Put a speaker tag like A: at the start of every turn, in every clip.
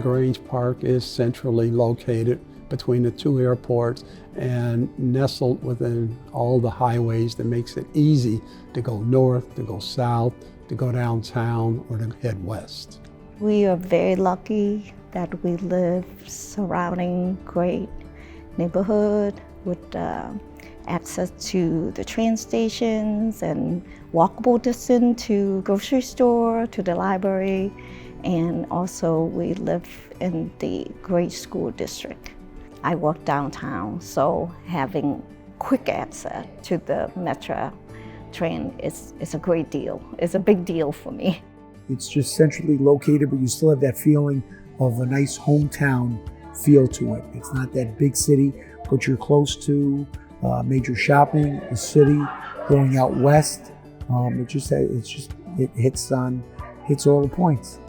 A: LaGrange Park is centrally located between the two airports and nestled within all the highways that makes it easy to go north, to go south, to go downtown, or to head west.
B: We are very lucky that we live surrounding great neighborhood with access to the train stations and walkable distance to grocery store, to the library, and also we live in the great school district. I work downtown, so having quick access to the Metra train is a great deal. It's a big deal for me.
C: It's just centrally located, but you still have that feeling of a nice hometown feel to it. It's not that big city, but you're close to major shopping, the city, going out west. It hits all the points.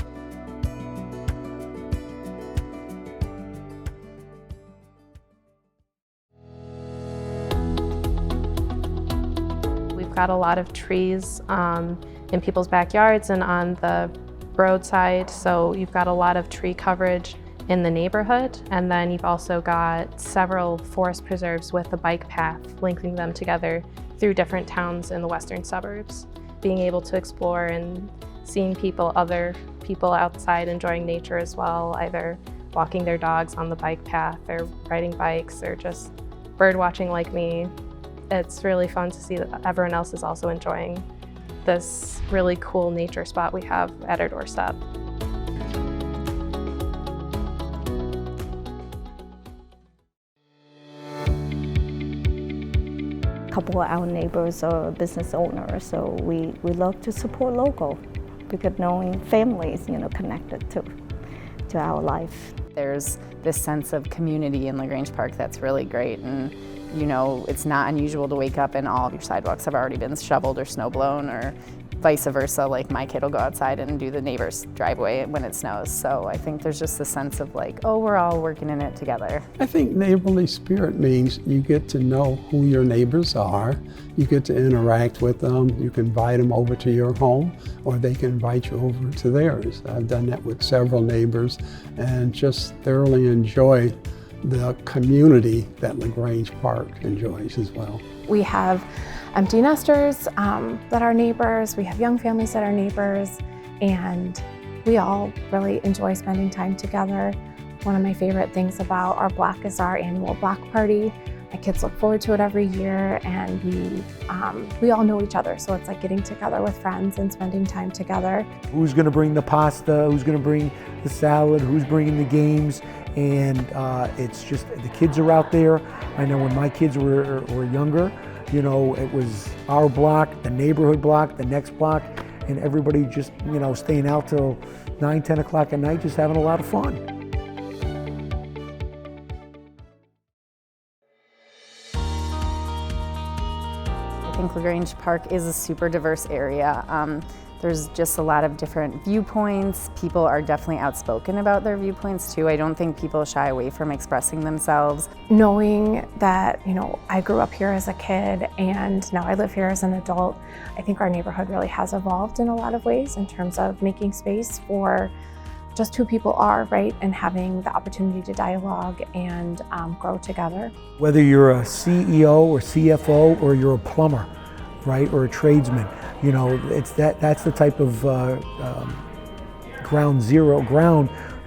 D: We've got a lot of trees in people's backyards and on the roadside, so you've got a lot of tree coverage in the neighborhood, and then you've also got several forest preserves with a bike path linking them together through different towns in the western suburbs. Being able to explore and seeing other people outside enjoying nature as well, either walking their dogs on the bike path or riding bikes or just bird watching like me. It's really fun to see that everyone else is also enjoying this really cool nature spot we have at our doorstep.
B: A couple of our neighbors are business owners, so we love to support local because knowing families, connected to our life.
E: There's this sense of community in LaGrange Park that's really great, and it's not unusual to wake up and all of your sidewalks have already been shoveled or snow blown, or vice versa. Like my kid will go outside and do the neighbor's driveway when it snows. So I think there's just a sense of like, oh, we're all working in it together.
A: I think neighborly spirit means you get to know who your neighbors are, you get to interact with them, you can invite them over to your home, or they can invite you over to theirs. I've done that with several neighbors and just thoroughly enjoy the community that LaGrange Park enjoys as well.
F: We have empty nesters that are neighbors, we have young families that are neighbors, and we all really enjoy spending time together. One of my favorite things about our block is our annual block party. My kids look forward to it every year, and we all know each other, so it's like getting together with friends and spending time together.
C: Who's going to bring the pasta? Who's going to bring the salad? Who's bringing the games? And it's just, the kids are out there. I know when my kids were younger, it was our block, the neighborhood block, the next block, and everybody just, staying out till 9, 10 o'clock at night, just having a lot of fun.
E: I think LaGrange Park is a super diverse area. There's just a lot of different viewpoints. People are definitely outspoken about their viewpoints too. I don't think people shy away from expressing themselves.
F: Knowing that, I grew up here as a kid and now I live here as an adult, I think our neighborhood really has evolved in a lot of ways in terms of making space for just who people are, right? And having the opportunity to dialogue and grow together.
C: Whether you're a CEO or CFO or you're a plumber, right, or a tradesman, that's the type of ground zero.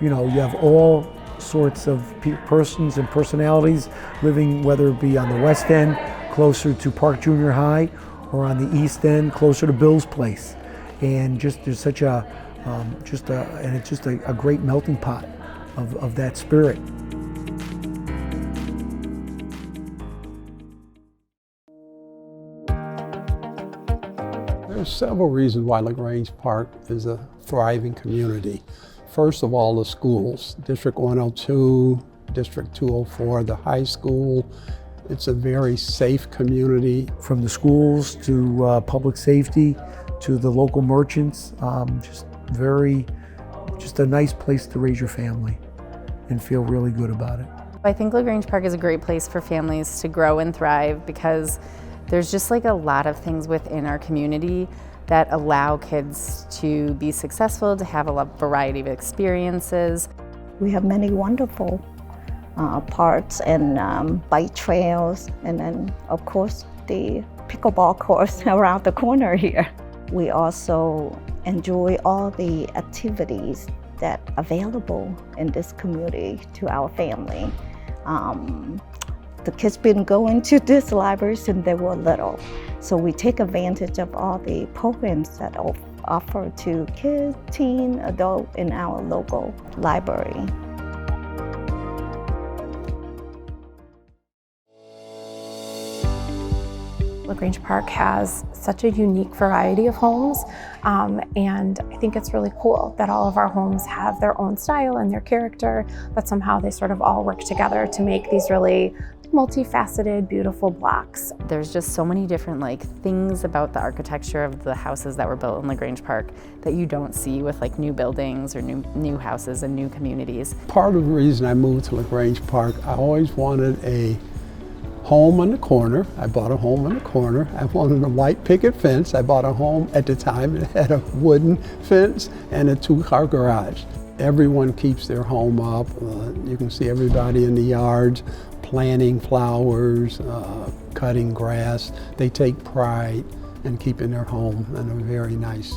C: You have all sorts of persons and personalities living, whether it be on the west end, closer to Park Junior High, or on the east end, closer to Bill's Place. And just there's such and it's just a great melting pot of that spirit.
A: There's several reasons why LaGrange Park is a thriving community. First of all, the schools, District 102, District 204, the high school. It's a very safe community.
C: From the schools to public safety to the local merchants, just a nice place to raise your family and feel really good about it.
E: I think LaGrange Park is a great place for families to grow and thrive because there's just like a lot of things within our community that allow kids to be successful, to have a variety of experiences.
B: We have many wonderful parks and bike trails, and then of course the pickleball course around the corner here. We also enjoy all the activities that are available in this community to our family. The kids been going to this library since they were little, so we take advantage of all the programs that are offered to kids, teen, adult in our local library.
F: Grange Park has such a unique variety of homes, and I think it's really cool that all of our homes have their own style and their character, but somehow they sort of all work together to make these really multifaceted, beautiful blocks.
E: There's just so many different things about the architecture of the houses that were built in Grange Park that you don't see with new buildings or new houses and new communities.
A: Part of the reason I moved to Grange Park, I always wanted a home on the corner. I bought a home on the corner. I wanted a white picket fence. I bought a home at the time that had a wooden fence and a 2-car garage. Everyone keeps their home up. You can see everybody in the yards planting flowers, cutting grass. They take pride in keeping their home in a very nice